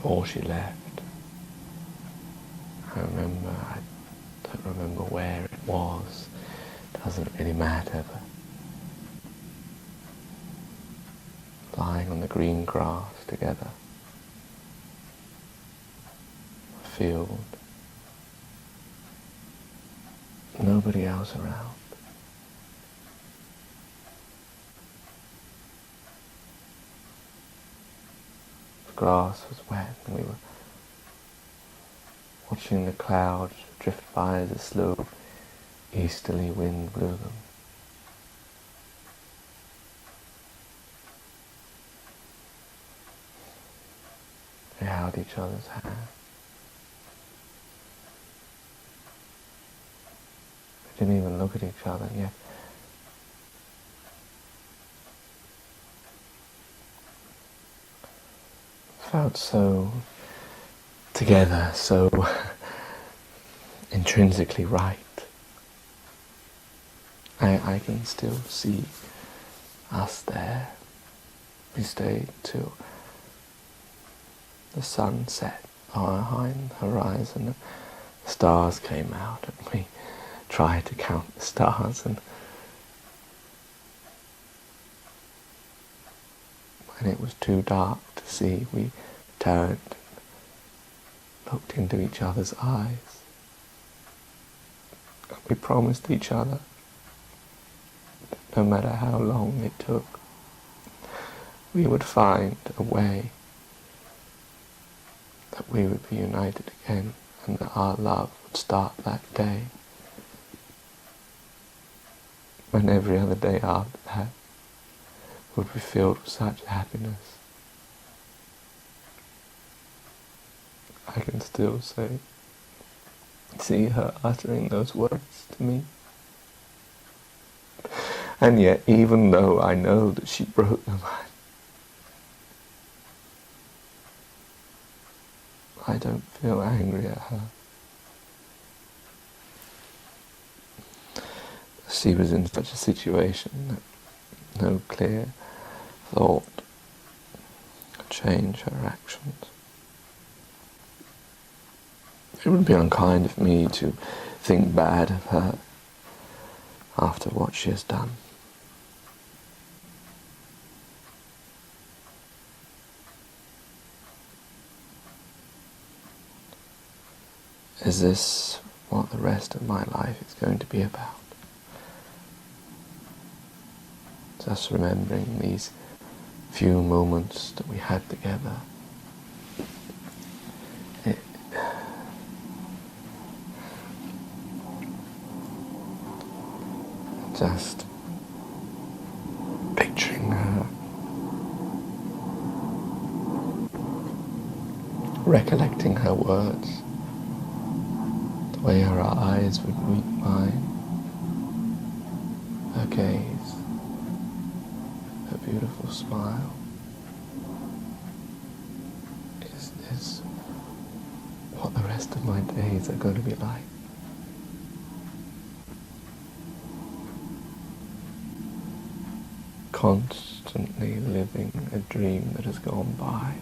before she left. I don't remember where it was, doesn't really matter, but lying on the green grass together, a field, nobody else around. The grass was wet and we were watching the clouds drift by as a slow easterly wind blew them. They held each other's hand. They didn't even look at each other yet. Felt so together, so intrinsically right. I can still see us there. We stayed till the sun set behind the horizon, the stars came out, and we tried to count the stars, and when it was too dark to see, we turned and looked into each other's eyes. And we promised each other that no matter how long it took, we would find a way, that we would be united again, and that our love would start that day, when every other day after that would be filled with such happiness. I can still see her uttering those words to me. And yet, even though I know that she broke them, I don't feel angry at her. She was in such a situation that no clear thought could change her actions. It would be unkind of me to think bad of her after what she has done. Is this what the rest of my life is going to be about? Just remembering these few moments that we had together. Just picturing her, recollecting her words, the way her eyes would meet mine, her gaze, her beautiful smile, is what the rest of my days are going to be like. Constantly living a dream that has gone by.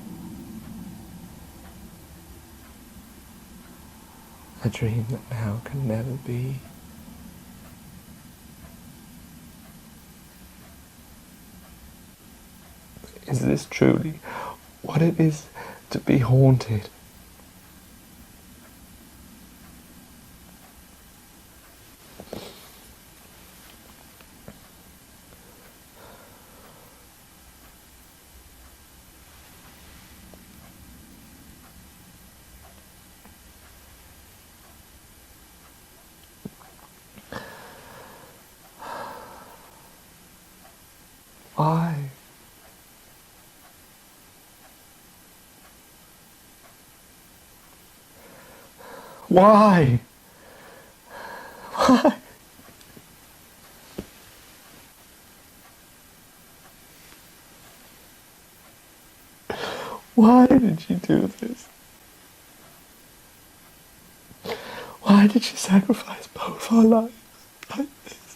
A dream that now can never be. Is this truly what it is to be haunted? Why? Why? Why? Why did you do this? Why did you sacrifice both our lives like this?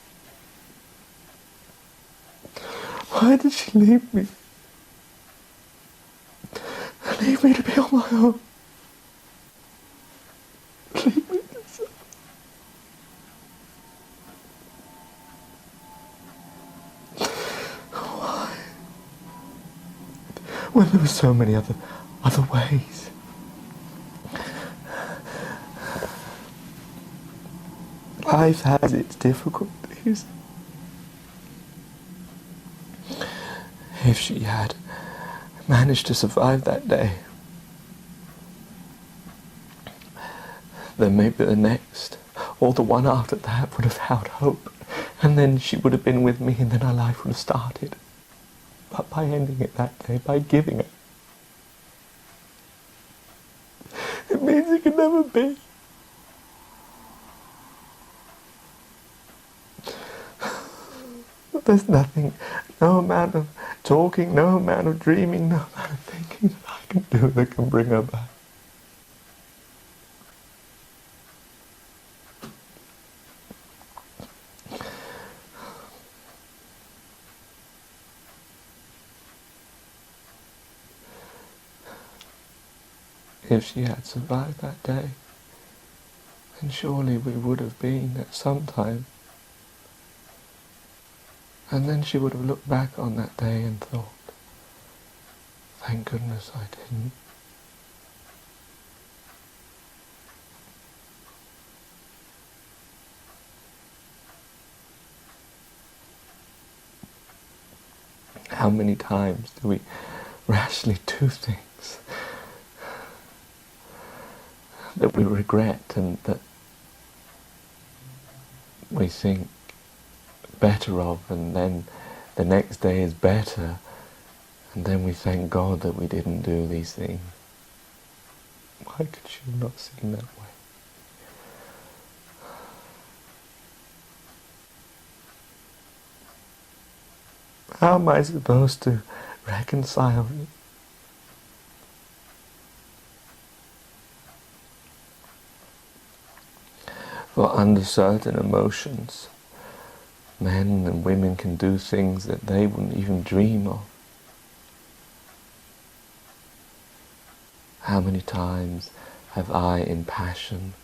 Why did she leave me? Leave me to be on my own. Leave me to suffer. Why? When there were so many other ways. Life has its difficulties. If she had managed to survive that day, then maybe the next, or the one after that, would have held hope, and then she would have been with me, and then our life would have started. But by ending it that day, by giving it, it means it can never be. There's nothing, no amount of talking, no amount of dreaming, no amount of thinking that I can do that can bring her back. If she had survived that day, then surely we would have been at some time. And then she would have looked back on that day and thought, thank goodness I didn't. How many times do we rashly do things that we regret and that we think better of, and then the next day is better, and then we thank God that we didn't do these things? Why could she have not seen that way? How am I supposed to reconcile it? For under certain emotions, men and women can do things that they wouldn't even dream of. How many times have I, in passion,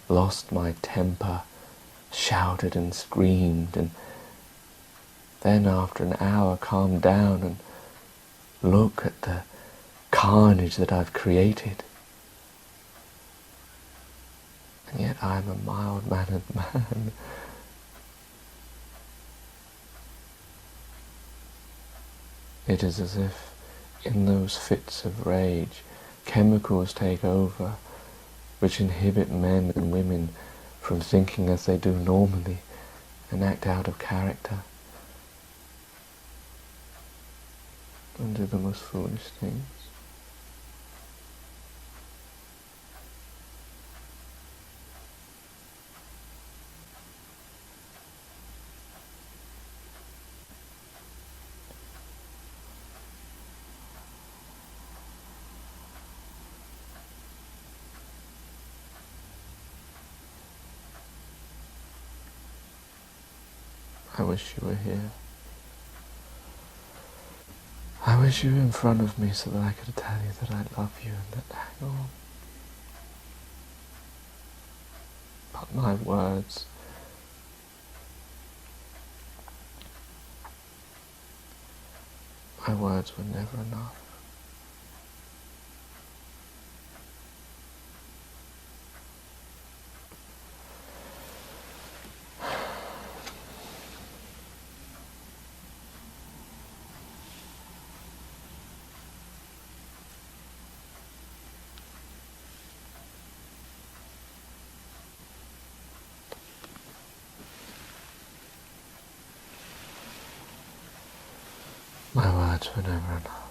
lost my temper, shouted and screamed, and then after an hour calmed down and look at the carnage that I've created. And yet I'm a mild-mannered man. It is as if in those fits of rage chemicals take over which inhibit men and women from thinking as they do normally and act out of character and do the most foolish things. I wish you were here. I wish you were in front of me so that I could tell you that I love you and that hang on. But my words were never enough. My words were never enough.